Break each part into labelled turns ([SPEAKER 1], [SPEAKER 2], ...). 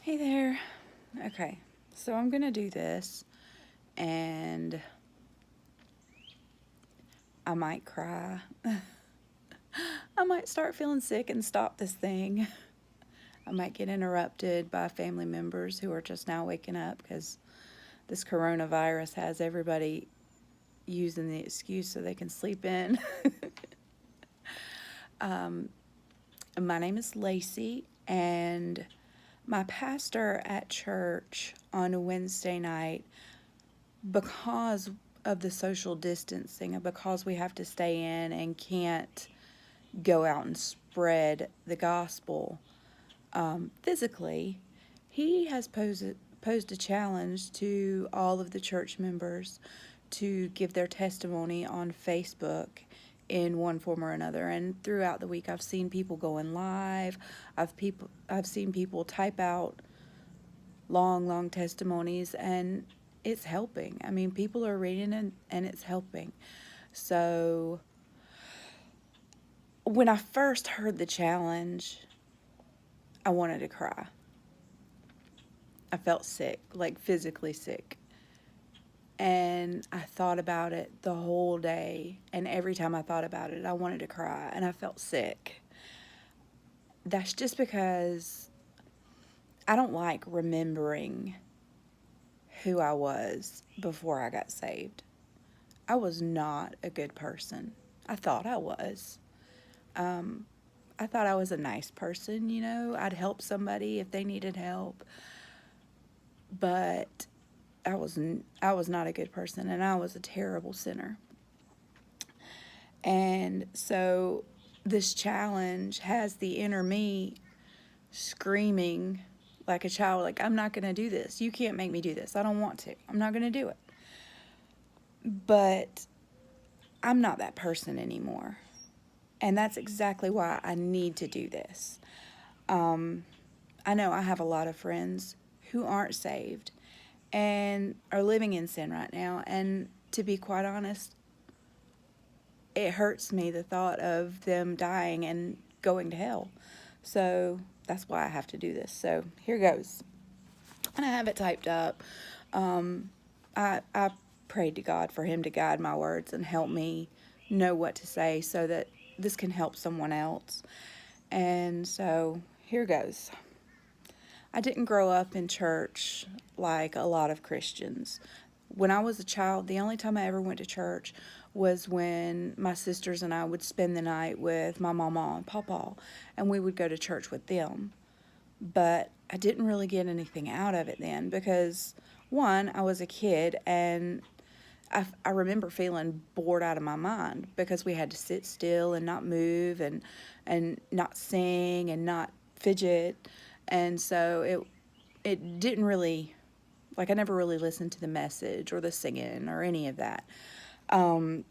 [SPEAKER 1] Hey there. Okay, so I'm gonna do this and I might cry. I might start feeling sick and stop this thing. I might get interrupted by family members who are just now waking up because this coronavirus has everybody using the excuse so they can sleep in. um, my name is Lacey, and my pastor at church on a Wednesday night, because of the social distancing and because we have to stay in and can't go out and spread the gospel physically, he has posed a challenge to all of the church members to give their testimony on Facebook in one form or another. And throughout the week, I've seen people going live. I've seen people type out long testimonies, and it's helping. I mean, people are reading it and it's helping. So when I first heard the challenge, I wanted to cry. I felt sick, like physically sick. And I thought about it the whole day. And every time I thought about it, I wanted to cry and I felt sick. That's just because I don't like remembering who I was before I got saved. I was not a good person. I thought I was. Um, I thought I was a nice person, you know. I'd help somebody if they needed help. But I was not a good person, and I was a terrible sinner. And so this challenge has the inner me screaming like a child, like, I'm not going to do this. You can't make me do this. I don't want to. I'm not going to do it. But I'm not that person anymore. And that's exactly why I need to do this. I know I have a lot of friends who aren't saved and are living in sin right now. And to be quite honest, it hurts me the thought of them dying and going to hell. So that's why I have to do this. So here goes. And I have it typed up. I prayed to God for Him to guide my words and help me know what to say so that this can help someone else. And so here goes. I didn't grow up in church like a lot of Christians. When I was a child, the only time I ever went to church was when my sisters and I would spend the night with my mama and papa, and we would go to church with them. But I didn't really get anything out of it then because, one, I was a kid, and I remember feeling bored out of my mind because we had to sit still and not move and not sing and not fidget. And so it didn't really, like, I never really listened to the message or the singing or any of that. Um,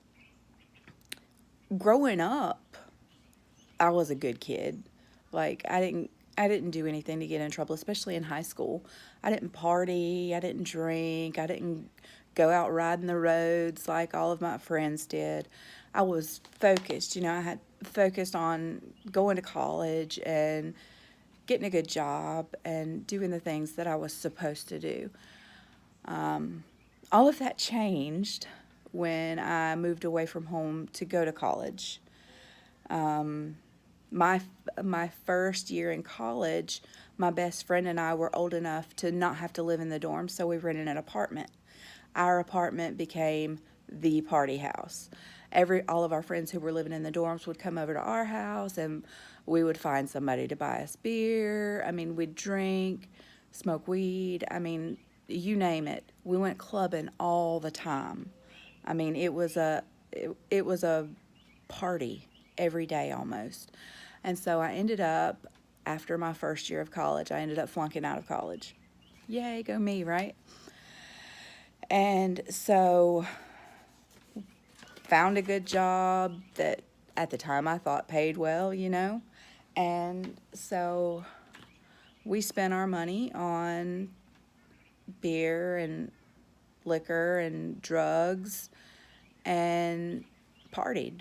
[SPEAKER 1] Growing up, I was a good kid. Like, I didn't do anything to get in trouble, especially in high school. I didn't party, I didn't drink, I didn't go out riding the roads like all of my friends did. I was focused, you know, I had focused on going to college and getting a good job and doing the things that I was supposed to do. All of that changed when I moved away from home to go to college. Um, my my first year in college, my best friend and I were old enough to not have to live in the dorm, so we rented an apartment. Our apartment became the party house. All of our friends who were living in the dorms would come over to our house, and we would find somebody to buy us beer. I mean, we'd drink, smoke weed. I mean, you name it. We went clubbing all the time. I mean, it was a party every day almost. And so I ended up, after my first year of college, I ended up flunking out of college. Yay, go me, right? And so found a good job that at the time I thought paid well, you know. And so we spent our money on beer and liquor and drugs and partied.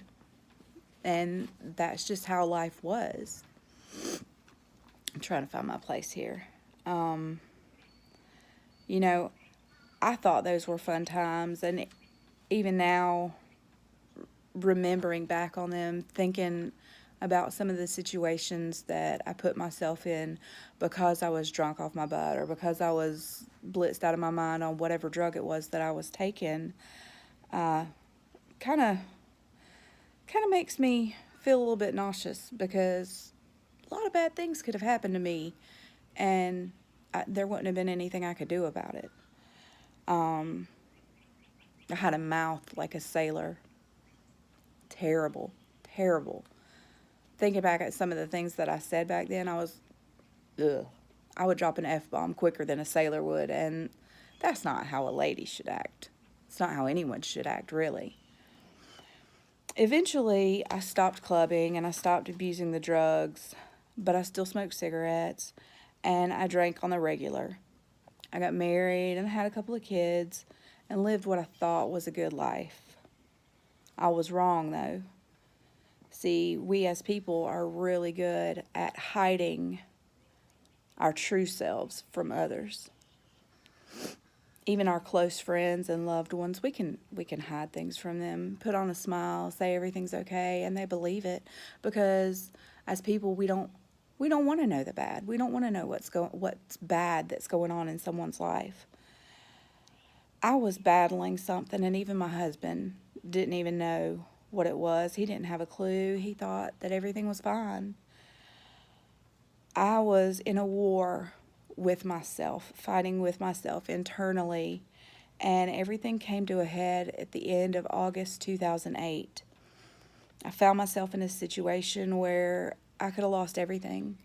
[SPEAKER 1] And that's just how life was. I'm trying to find my place here. Um, you know, I thought those were fun times, and even now, remembering back on them, thinking about some of the situations that I put myself in because I was drunk off my butt or because I was blitzed out of my mind on whatever drug it was that I was taking, kind of kind of makes me feel a little bit nauseous because a lot of bad things could have happened to me, and there wouldn't have been anything I could do about it. Um, I had a mouth like a sailor. Terrible, terrible. Thinking back at some of the things that I said back then, I was, ugh. I would drop an F bomb quicker than a sailor would, and that's not how a lady should act. It's not how anyone should act, really. Eventually, I stopped clubbing and I stopped abusing the drugs, but I still smoked cigarettes and I drank on the regular. I got married and had a couple of kids and lived what I thought was a good life. I was wrong, though. See, we as people are really good at hiding our true selves from others. Even our close friends and loved ones, we can hide things from them, put on a smile, say everything's okay, and they believe it because as people we don't want to know the bad. We don't want to know what's bad that's going on in someone's life. I was battling something, and even my husband didn't even know what it was. He didn't have a clue. He thought that everything was fine. I was in a war with myself, fighting with myself internally, and everything came to a head at the end of August 2008. I found myself in a situation where I could have lost everything.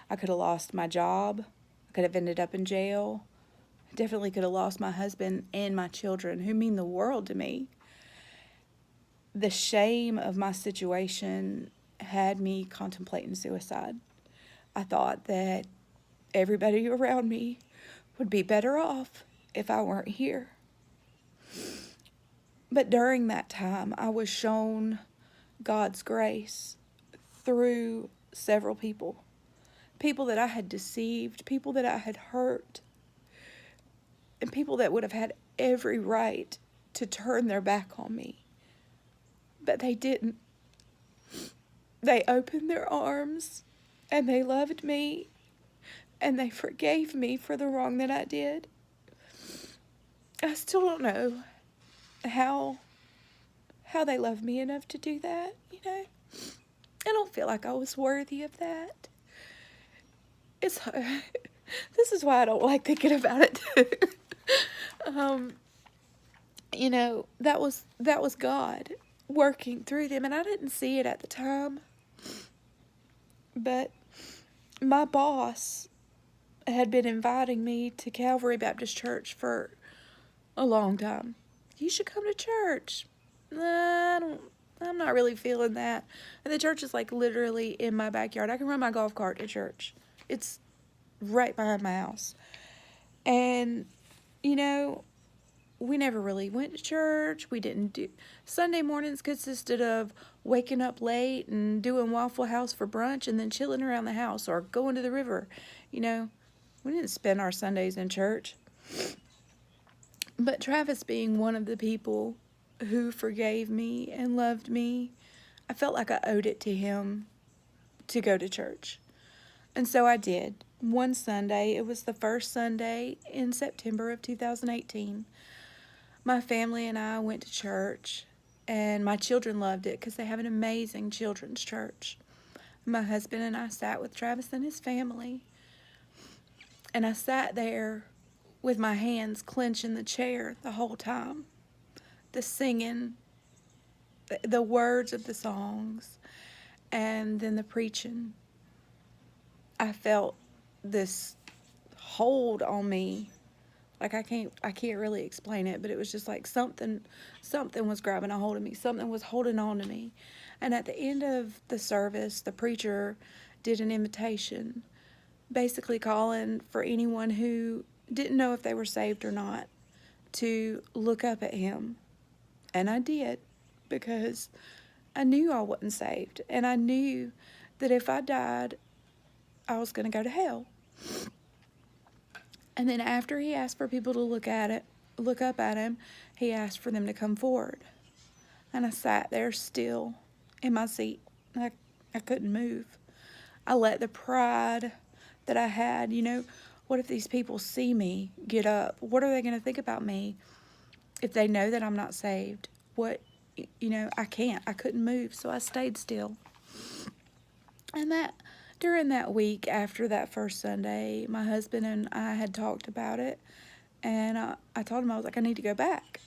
[SPEAKER 1] I could have lost my job. I could have ended up in jail. Definitely could have lost my husband and my children, who mean the world to me. The shame of my situation had me contemplating suicide. I thought that everybody around me would be better off if I weren't here. But during that time, I was shown God's grace through several people. People that I had deceived, people that I had hurt, and people that would have had every right to turn their back on me. But they didn't. They opened their arms and they loved me and they forgave me for the wrong that I did. I still don't know how they loved me enough to do that, you know. I don't feel like I was worthy of that. It's this is why I don't like thinking about it too. You know, that was God working through them, and I didn't see it at the time. But my boss had been inviting me to Calvary Baptist Church for a long time. You should come to church. I'm not really feeling that. And the church is like literally in my backyard. I can run my golf cart to church. It's right behind my house. And, you know, we never really went to church. We didn't do... Sunday mornings consisted of waking up late and doing Waffle House for brunch and then chilling around the house or going to the river. You know, we didn't spend our Sundays in church. But Travis being one of the people who forgave me and loved me, I felt like I owed it to him to go to church. And so I did. One Sunday, it was the first Sunday in September of 2018. My family and I went to church, and my children loved it because they have an amazing children's church. My husband and I sat with Travis and his family, and I sat there with my hands clenching the chair the whole time. The singing, the words of the songs, and then the preaching. I felt this hold on me. Like I can't really explain it, but it was just like something was grabbing a hold of me. Something was holding on to me. And at the end of the service, the preacher did an invitation, basically calling for anyone who didn't know if they were saved or not to look up at him. And I did, because I knew I wasn't saved. And I knew that if I died, I was going to go to hell. And then after he asked for people to look up at him, he asked for them to come forward. And I sat there still in my seat. I couldn't move. I let the pride that I had, what if these people see me get up? What are they going to think about me if they know that I'm not saved? I couldn't move, so I stayed still. And during that week after that first Sunday, my husband and I had talked about it, and I told him, I was like, I need to go back.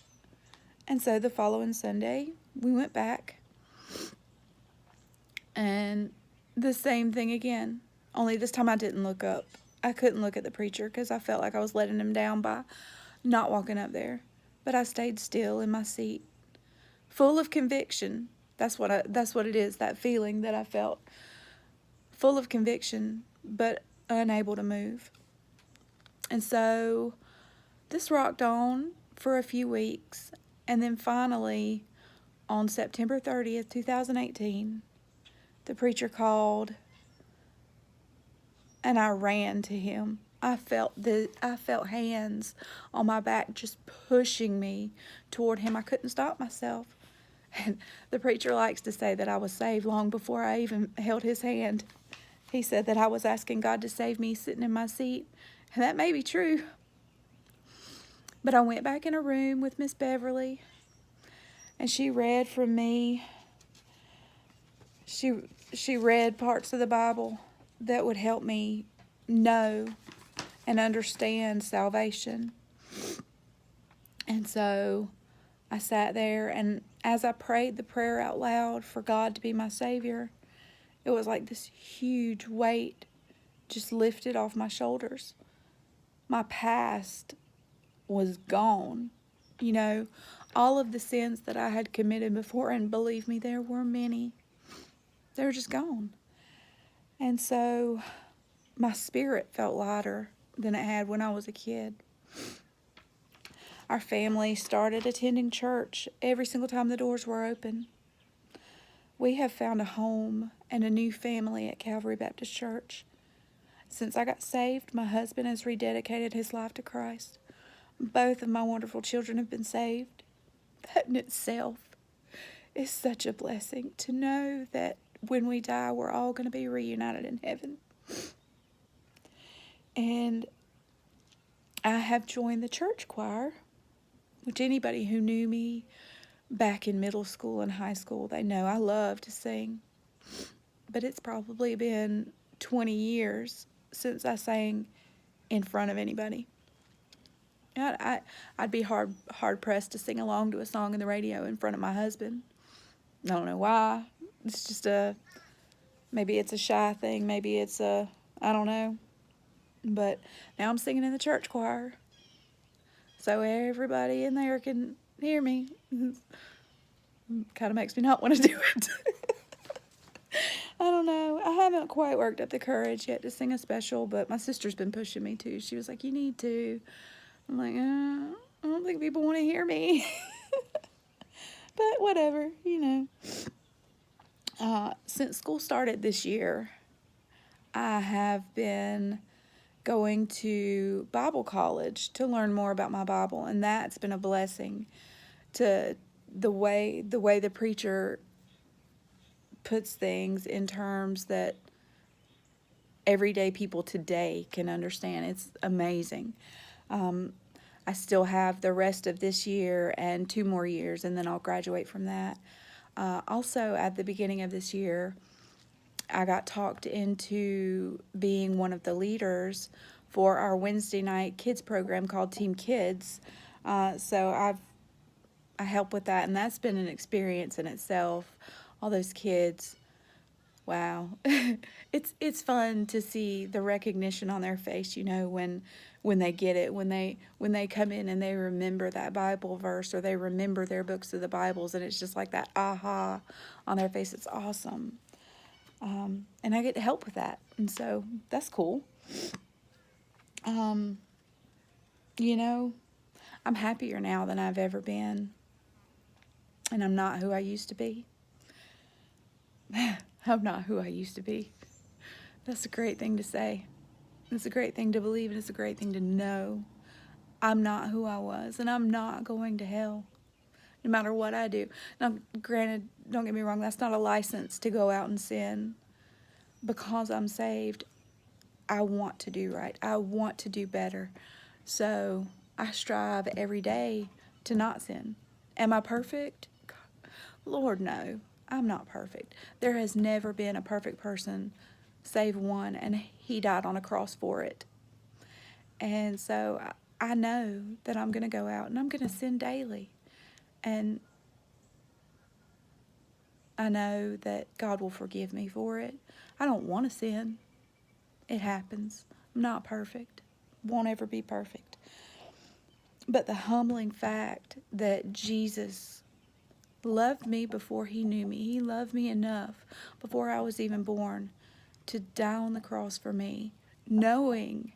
[SPEAKER 1] And so the following Sunday, we went back, and the same thing again, only this time I didn't look up. I couldn't look at the preacher because I felt like I was letting him down by not walking up there. But I stayed still in my seat, full of conviction. That's what it is, that feeling that I felt. Full of conviction, but unable to move. And so this rocked on for a few weeks. And then finally, on September 30th, 2018, the preacher called, and I ran to him. I felt hands on my back just pushing me toward him. I couldn't stop myself. And the preacher likes to say that I was saved long before I even held his hand. He said that I was asking God to save me sitting in my seat. And that may be true. But I went back in a room with Miss Beverly, and she read from me. She read parts of the Bible that would help me know and understand salvation. And so I sat there, and as I prayed the prayer out loud for God to be my Savior, it was like this huge weight just lifted off my shoulders. My past was gone. All of the sins that I had committed before, and believe me, there were many, they were just gone. And so my spirit felt lighter than it had when I was a kid. Our family started attending church every single time the doors were open. We have found a home and a new family at Calvary Baptist Church. Since I got saved, my husband has rededicated his life to Christ. Both of my wonderful children have been saved. That in itself is such a blessing, to know that when we die, we're all going to be reunited in heaven. And I have joined the church choir, which anybody who knew me back in middle school and high school, they know I love to sing. But it's probably been 20 years since I sang in front of anybody. I'd be hard pressed to sing along to a song in the radio in front of my husband. I don't know why. It's just maybe it's a shy thing. Maybe it's I don't know. But now I'm singing in the church choir, so everybody in there can hear me. Kind of makes me not want to do it. I don't know. I haven't quite worked up the courage yet to sing a special, but my sister's been pushing me to. She was like, you need to. I'm like, I don't think people want to hear me. But whatever, Since school started this year, I have been going to Bible college to learn more about my Bible, and that's been a blessing. To the way the preacher puts things in terms that everyday people today can understand. It's amazing. I still have the rest of this year and 2 more years, and then I'll graduate from that. Also, at the beginning of this year, I got talked into being one of the leaders for our Wednesday night kids program called Team Kids. So I help with that, and that's been an experience in itself. All those kids, wow. It's fun to see the recognition on their face, when they get it, when they come in and they remember that Bible verse, or they remember their books of the Bibles, and it's just like that aha on their face. It's awesome. And I get to help with that, and so that's cool. I'm happier now than I've ever been, and I'm not who I used to be. I'm not who I used to be. That's a great thing to say. It's a great thing to believe, and it's a great thing to know. I'm not who I was, and I'm not going to hell, no matter what I do. Now, granted, don't get me wrong, that's not a license to go out and sin. Because I'm saved, I want to do right. I want to do better. So I strive every day to not sin. Am I perfect? Lord, no. I'm not perfect. There has never been a perfect person save one, and he died on a cross for it. And so I know that I'm going to go out and I'm going to sin daily. And I know that God will forgive me for it. I don't want to sin. It happens. I'm not perfect. Won't ever be perfect. But the humbling fact that Jesus loved me before he knew me. He loved me enough before I was even born to die on the cross for me, knowing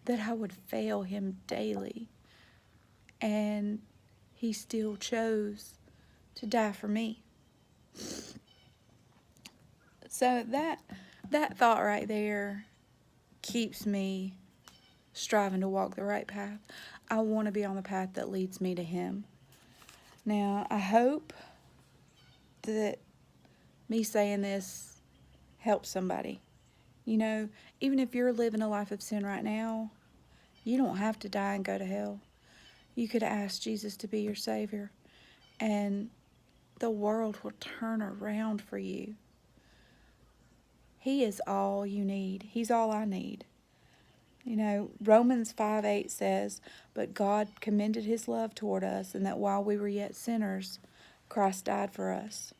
[SPEAKER 1] that I would fail him daily. And he still chose to die for me. So that thought right there keeps me striving to walk the right path. I want to be on the path that leads me to him. Now, I hope that me saying this helps somebody. You know, even if you're living a life of sin right now, you don't have to die and go to hell. You could ask Jesus to be your Savior, and the world will turn around for you. He is all you need. He's all I need. You know, Romans 5:8 says, "But God commended his love toward us, and that while we were yet sinners, Christ died for us."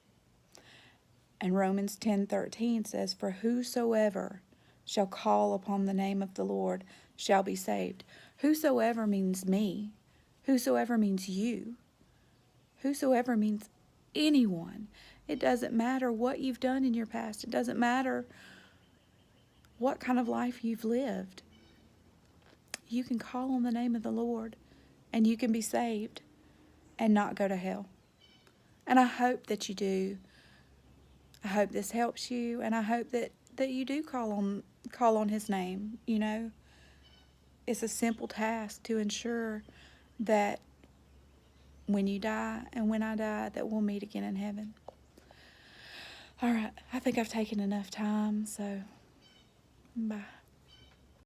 [SPEAKER 1] And Romans 10:13 says, "For whosoever shall call upon the name of the Lord shall be saved." Whosoever means me. Whosoever means you. Whosoever means anyone. It doesn't matter what you've done in your past. It doesn't matter what kind of life you've lived. You can call on the name of the Lord and you can be saved and not go to hell. And I hope that you do. I hope this helps you, and I hope that you do call on his name. You know, it's a simple task to ensure that when you die and when I die, that we'll meet again in heaven. All right, I think I've taken enough time, so bye.